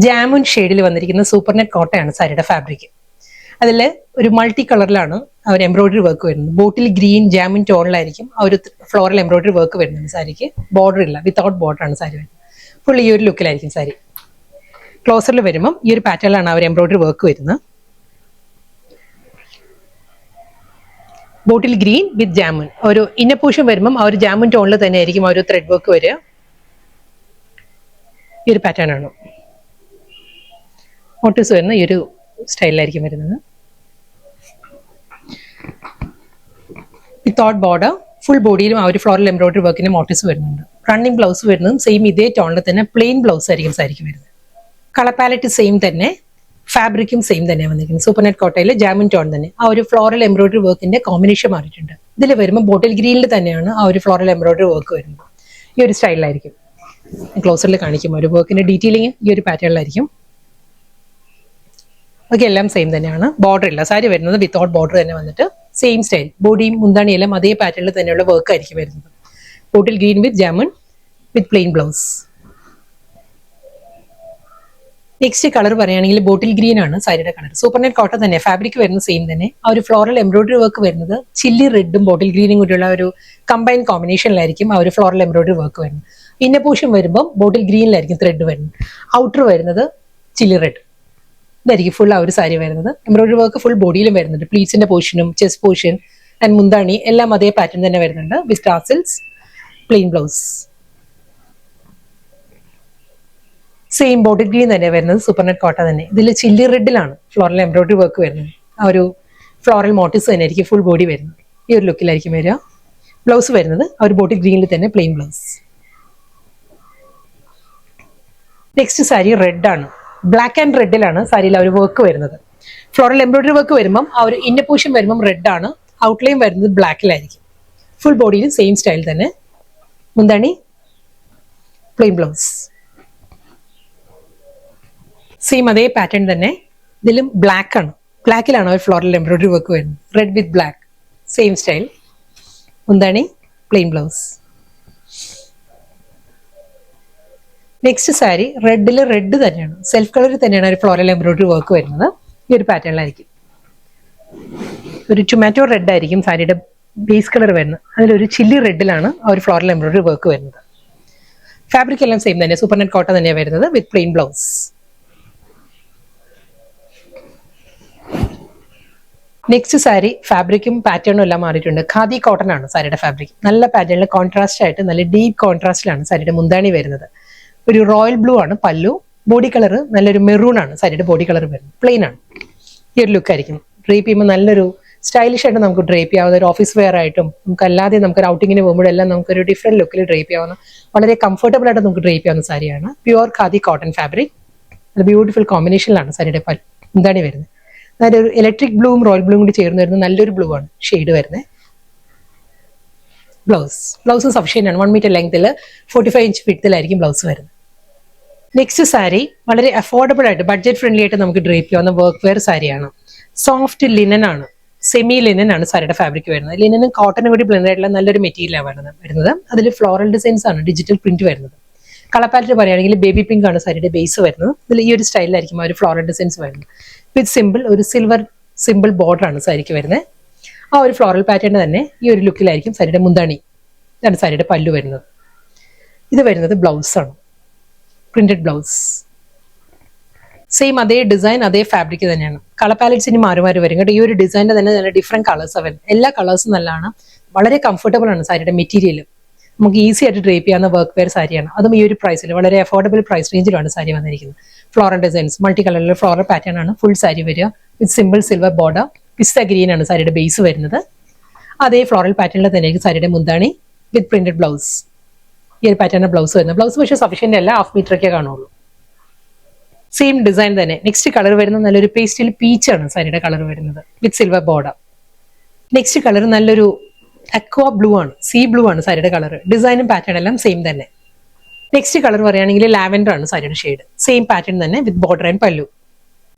ജാമുൻ ഷെയ്ഡിൽ വന്നിരിക്കുന്ന super net കോട്ടയാണ് സാരിയുടെ ഫാബ്രിക്. അതിൽ ഒരു മൾട്ടി കളറിലാണ് ആ ഒരു എംബ്രോയിഡറി വർക്ക് വരുന്നത്. ബോട്ടിൽ ഗ്രീൻ ജാമുൻ ടോണിലായിരിക്കും ആ ഒരു ഫ്ലോറൽ എംബ്രോയിഡറി വർക്ക് വരുന്നുണ്ട്. സാരിക്ക് ബോർഡർ ഇല്ല, വിത്തൗട്ട് ബോർഡർ ആണ് സാരി വരുന്നത്. ഫുൾ ഈ ഒരു ലുക്കിലായിരിക്കും സാരി. ക്ലോസറിൽ വരുമ്പം ഈ ഒരു പാറ്റേണിലാണ് ആ ഒരു എംബ്രോയിഡറി വർക്ക് വരുന്നത്. Bottle green with jamun. ഒരു ഇന്നർ പോർഷൻ വരുമ്പം ആ ഒരു ജാമുൻ ടോണിൽ തന്നെ ആയിരിക്കും ആ ഒരു ത്രെഡ് വർക്ക് വരിക. ഈ ഒരു പാറ്റേൺ ആണ്. മോട്ടീവ്സ് വരുന്ന ഈ ഒരു സ്റ്റൈലിലായിരിക്കും വരുന്നത്. വിത്തൗട്ട് ബോർഡർ ഫുൾ ബോഡിയിലും ആ ഒരു ഫ്ലോറൽ എംബ്രോയിഡറി വർക്കിന്റെ മോട്ടീവ്സ് വരുന്നുണ്ട്. റണ്ണിങ് ബ്ലൗസ് വരുന്നതും സെയിം ഇതേ ടോണിൽ തന്നെ പ്ലെയിൻ ബ്ലൗസ് ആയിരിക്കും സാരിക്ക് വരുന്നത്. കളർ പാലറ്റ് സെയിം തന്നെ, ഫാബ്രിക്കും സെയിം തന്നെയാണ് വന്നിരിക്കുന്നത്. സൂപ്പർ നെറ്റ് കോട്ടയിൽ ജാമുൻ ടോൺ തന്നെ ആ ഒരു ഫ്ലോറൽ എംബ്രോയിഡറി വർക്കിന്റെ കോമ്പിനേഷൻ മാറിയിട്ടുണ്ട്. ഇതിൽ വരുമ്പോൾ ബോട്ടിൽ ഗ്രീനിൽ തന്നെയാണ് ആ ഒരു ഫ്ലോറൽ എംബ്രോയിഡറി വർക്ക് വരുന്നത്. ഈ ഒരു സ്റ്റൈലിലായിരിക്കും. ക്ലോസറിൽ കാണിക്കും ഒരു വർക്കിന്റെ ഡീറ്റെയിലിംഗ് ഈ ഒരു പാറ്റേണിലായിരിക്കും. ഓക്കെ, എല്ലാം സെയിം തന്നെയാണ്. ബോർഡർ ഇല്ല, സാരി വരുന്നത് വിത്തൗട്ട് ബോർഡർ തന്നെ വന്നിട്ട് സെയിം സ്റ്റൈൽ. ബോഡിയും മുന്താണിയെല്ലാം അതേ പാറ്റേണിൽ തന്നെയുള്ള വർക്ക് ആയിരിക്കും വരുന്നത്. Bottle green with jamun with plain blouse. Next colour പറയുകയാണെങ്കിൽ ബോട്ടിൽ ഗ്രീൻ ആണ് സാരിയുടെ കളർ. സൂപ്പർ നെറ്റ് കോട്ടൺ തന്നെ, ഫാബ്രിക് വരുന്നത് സെയിം തന്നെ. ആ ഒരു ഫ്ലോറൽ എംബ്രോയിഡറി വർക്ക് വരുന്നത് ചില്ലി റെഡും ബോട്ടിൽ ഗ്രീനും കൂടിയുള്ള ഒരു കമ്പൈൻ കോമ്പിനേഷനിലായിരിക്കും ആ ഒരു ഫ്ലോറൽ എംബ്രോയിഡറി വർക്ക് വരുന്നത്. ഇന്നർ പോർഷൻ വരുമ്പോൾ ബോട്ടിൽ ഗ്രീനിലായിരിക്കും ത്രെഡ് വരുന്നത്. ഔട്ടർ വരുന്നത് ചില്ലി റെഡ്. ഇതായിരിക്കും ഫുൾ ആ ഒരു സാരി വരുന്നത്. എംബ്രോയിഡറി വർക്ക് ഫുൾ ബോഡിയിലും വരുന്നുണ്ട്. പ്ലീറ്റ്സിന്റെ പോർഷനും ചെസ്റ്റ് പോർഷൻ ആൻഡ് മുന്താണി എല്ലാം അതേ പാറ്റേൺ തന്നെ വരുന്നുണ്ട്. With tassels, plain blouse. Same bottle green തന്നെ വരുന്നത്. സൂപ്പർ നെറ്റ് കോട്ട തന്നെ. ഇതിൽ ചില്ലി റെഡിലാണ് ഫ്ലോറൽ എംബ്രോയിഡറി വർക്ക് വരുന്നത്. ആ ഒരു ഫ്ലോറൽ മോട്ടീവ്സ് തന്നെ ആയിരിക്കും ഫുൾ ബോഡി വരുന്നത്. ഈ ഒരു ലുക്കിലായിരിക്കും വരിക. ബ്ലൗസ് വരുന്നത് ആ ഒരു ബോട്ടിൽ ഗ്രീനിൽ തന്നെ plain blouse. Next sari red ആണ്. ബ്ലാക്ക് ആൻഡ് റെഡിലാണ് സാരിയിൽ ആ ഒരു വർക്ക് വരുന്നത്. ഫ്ലോറൽ എംബ്രോയിഡറി വർക്ക് വരുമ്പം ആ ഒരു ഇന്നർ പോർഷൻ വരുമ്പം റെഡ് ആണ്. ഔട്ട്ലൈൻ വരുന്നത് ബ്ലാക്കിലായിരിക്കും. ഫുൾ ബോഡിയിൽ സെയിം സ്റ്റൈൽ തന്നെ. മുന്താണി, പ്ലെയിൻ ബ്ലൗസ്. സെയിം അതേ പാറ്റേൺ തന്നെ. ഇതിലും ബ്ലാക്ക് ആണ്. ബ്ലാക്കിലാണ് ഒരു ഫ്ലോറൽ എംബ്രോയിഡറി വർക്ക് വരുന്നത്. Red with black, same style. മുന്താണി, പ്ലെയിൻ ബ്ലൗസ്. നെക്സ്റ്റ് സാരി റെഡിൽ റെഡ് തന്നെയാണ്. സെൽഫ് കളറിൽ തന്നെയാണ് ഒരു ഫ്ലോറൽ എംബ്രോയിഡറി വർക്ക് വരുന്നത്. ഈ ഒരു പാറ്റേണിലായിരിക്കും. ഒരു ടൊമാറ്റോ റെഡ് ആയിരിക്കും സാരിയുടെ ബേസ് കളർ വരുന്നത്. അതിലൊരു ചില്ലി റെഡിലാണ് ആ ഒരു ഫ്ലോറൽ എംബ്രോയിഡറി വർക്ക് വരുന്നത്. ഫാബ്രിക് എല്ലാം സെയിം തന്നെ. സൂപ്പർ നെറ്റ് കോട്ടൺ തന്നെയാണ് വരുന്നത് വിത്ത് പ്ലെയിൻ ബ്ലൗസ്. നെക്സ്റ്റ് സാരി ഫാബ്രിക്കും പാറ്റേണും എല്ലാം മാറിയിട്ടുണ്ട്. ഖാദി കോട്ടൺ ആണ് സാരിയുടെ ഫാബ്രിക്. നല്ല പാറ്റേണിൽ കോൺട്രാസ്റ്റ് ആയിട്ട് നല്ല ഡീപ്പ് കോൺട്രാസ്റ്റിലാണ് സാരിയുടെ മുന്താണി വരുന്നത്. ഒരു റോയൽ ബ്ലൂ ആണ് പല്ലു. ബോഡി കളർ നല്ലൊരു മെറൂൺ ആണ് സാരിയുടെ ബോഡി കളർ വരുന്നത്. പ്ലെയിൻ ആണ്. ഈ ഒരു ലുക്ക് ആയിരിക്കും. ഡ്രേപ്പ് ചെയ്യുമ്പോൾ നല്ലൊരു സ്റ്റൈലിഷ് ആയിട്ട് നമുക്ക് ഡ്രേപ്പ് ചെയ്യാവുന്ന ഒരു ഓഫീസ് വെയർ ആയിട്ടും നമുക്ക് അല്ലാതെ നമുക്കൊരു ഔട്ടിങ്ങിന് പോകുമ്പോഴെല്ലാം നമുക്കൊരു ഡിഫറെന്റ് ലുക്കിൽ ഡ്രേപ്പ് ചെയ്യാവുന്ന വളരെ കംഫർട്ടബിൾ ആയിട്ട് നമുക്ക് ഡ്രേപ്പ് ചെയ്യാവുന്ന സാരിയാണ്. Pure khadi cotton fabric. അത് ബ്യൂട്ടിഫുൾ കോമ്പിനേഷനിലാണ് സാരിയുടെ മുന്താണി വരുന്നത്. അതായത് ഒരു ഇലക്ട്രിക് ബ്ലൂവും റോയൽ ബ്ലൂവും കൂടി ചേർന്ന് വരുന്ന നല്ലൊരു ബ്ലൂ ആണ് ഷെയ്ഡ് വരുന്നത്. ബ്ലൗസ് സഫിഷ്യന്റ് ആണ്. 1 മീറ്റർ ലെങ്ത്തിൽ 45 ഇഞ്ച് വിഡ്ത്തിലായിരിക്കും ബ്ലൗസ് വരുന്നത്. നെക്സ്റ്റ് സാരി വളരെ അഫോർഡബിൾ ആയിട്ട് ബഡ്ജറ്റ് ഫ്രണ്ട്ലി ആയിട്ട് നമുക്ക് ഡ്രേപ്പ് ചെയ്യാവുന്ന വർക്ക് വെയർ സാരിയാണ്. സോഫ്റ്റ് ലിനൻ ആണ്. സെമി ലിനൻ ആണ് സാരിയുടെ ഫാബ്രിക് വരുന്നത്. ലിനനും കോട്ടനും കൂടി ബ്ലെൻഡ് ആയിട്ടുള്ള നല്ലൊരു മെറ്റീരിയലാണ് വരുന്നത്. അതിൽ ഫ്ലോറൽ ഡിസൈൻസ് ആണ്, ഡിജിറ്റൽ പ്രിന്റ് വരുന്നത്. കളർ പാലറ്റ് പറയുകയാണെങ്കിൽ ബേബി പിങ്ക് ആണ് സാരിയുടെ ബേസ് വരുന്നത്. ഇതിൽ ഈ ഒരു സ്റ്റൈലിലായിരിക്കും ആ ഒരു ഫ്ലോറൽ ഡിസൈൻസ് വരുന്നത്. വിത്ത് സിമ്പിൾ ഒരു സിൽവർ സിമ്പിൾ ബോർഡർ ആണ് സാരിക്ക് വരുന്നത്. ആ ഒരു ഫ്ലോറൽ പാറ്റേൺ തന്നെ ഈ ഒരു ലുക്കിലായിരിക്കും സാരിയുടെ മുന്താണി. ഇതാണ് സാരിയുടെ പല്ലു വരുന്നത്. ഇത് വരുന്നത് ബ്ലൗസ് ആണ്, പ്രിന്റഡ് ബ്ലൗസ്. സെയിം അതേ ഡിസൈൻ അതേ ഫാബ്രിക് തന്നെയാണ്. കളർ പാലറ്റ്സ് ഇനി മാറി മാറി വരും കേട്ടോ. ഈ ഒരു ഡിസൈനിന്റെ തന്നെ നല്ല ഡിഫറെന്റ് കളേഴ്സ് അവൻ. എല്ലാ കളേഴ്സും നല്ലതാണ്. വളരെ കംഫർട്ടബിൾ ആണ് സാരിയുടെ മെറ്റീരിയൽ. നമുക്ക് ഈസി ആയിട്ട് ഡ്രേപ്പ് ചെയ്യാവുന്ന വർക്ക് വെയർ സാരിയാണ്. അതും ഈ ഒരു പ്രൈസിൽ വളരെ അഫോർഡബിൾ പ്രൈസ് റേഞ്ചിലാണ് സാരി വന്നിരിക്കുന്നത്. ഫ്ലോറൽ ഡിസൈൻസ് മൾട്ടി കളറിലെ ഫ്ലോറൽ പാറ്റേൺ ആണ് ഫുൾ സാരി വരിക. വിത്ത് സിമ്പിൾ സിൽവർ ബോർഡർ. പിസ്ത ഗ്രീൻ ആണ് സാരിയുടെ ബേസ് വരുന്നത്. അതേ ഫ്ലോറൽ പാറ്റേണിൽ തന്നെയായിരിക്കും സാരിയുടെ മുന്താണി വിത്ത് പ്രിന്റഡ് ബ്ലൗസ്. ഈ ഒരു പാറ്റേൺ ബ്ലൗസ് വരുന്നത്. ബ്ലൗസ് പക്ഷേ സഫിഷ്യന്റ് അല്ല, 1/2 മീറ്ററൊക്കെ കാണുള്ളൂ. സെയിം ഡിസൈൻ തന്നെ. നെക്സ്റ്റ് കളർ വരുന്നത് നല്ലൊരു പേസ്റ്റൽ പീച്ച് ആണ് സാരിയുടെ കളർ വരുന്നത് വിത്ത് സിൽവർ ബോർഡർ. നെക്സ്റ്റ് കളർ നല്ലൊരു അക്വാ ബ്ലൂ ആണ്, സീ ബ്ലൂ ആണ് സാരിയുടെ കളർ. ഡിസൈനും പാറ്റേൺ എല്ലാം സെയിം തന്നെ. നെക്സ്റ്റ് കളർ പറയുകയാണെങ്കിൽ ലാവൻഡർ ആണ് സാരിയുടെ ഷെയ്ഡ്. സെയിം പാറ്റേൺ തന്നെ വിത്ത് ബോർഡർ ആൻഡ് പല്ലു.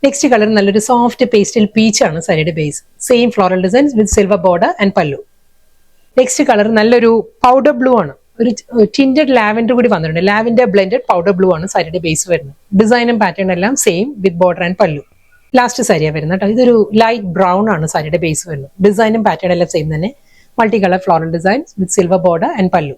നെക്സ്റ്റ് കളർ നല്ലൊരു സോഫ്റ്റ് പേസ്റ്റൽ പീച്ച് ആണ് സാരിയുടെ base. Same floral designs with silver border and പല്ലു. നെക്സ്റ്റ് കളർ നല്ലൊരു പൗഡർ ബ്ലൂ ആണ്. ഒരു ടിൻറ്റഡ് ലാവൻഡർ കൂടി വന്നിട്ടുണ്ട്. ലാവൻഡർ ബ്ലെൻഡഡ് പൗഡർ ബ്ലൂ ആണ് സാരിയുടെ ബേസ് വരുന്നത്. ഡിസൈനും പാറ്റേൺ എല്ലാം സെയിം വിത്ത് ബോർഡർ ആൻഡ് പല്ലു. ലാസ്റ്റ് സാരിയാണ് വരുന്നത് കേട്ടോ. ഇതൊരു ലൈറ്റ് ബ്രൗൺ ആണ് സാരിയുടെ ബേസ് വരുന്നത്. ഡിസൈനും പാറ്റേൺ എല്ലാം സെയിം തന്നെ. Multi colour floral designs with silver border and പല്ലു.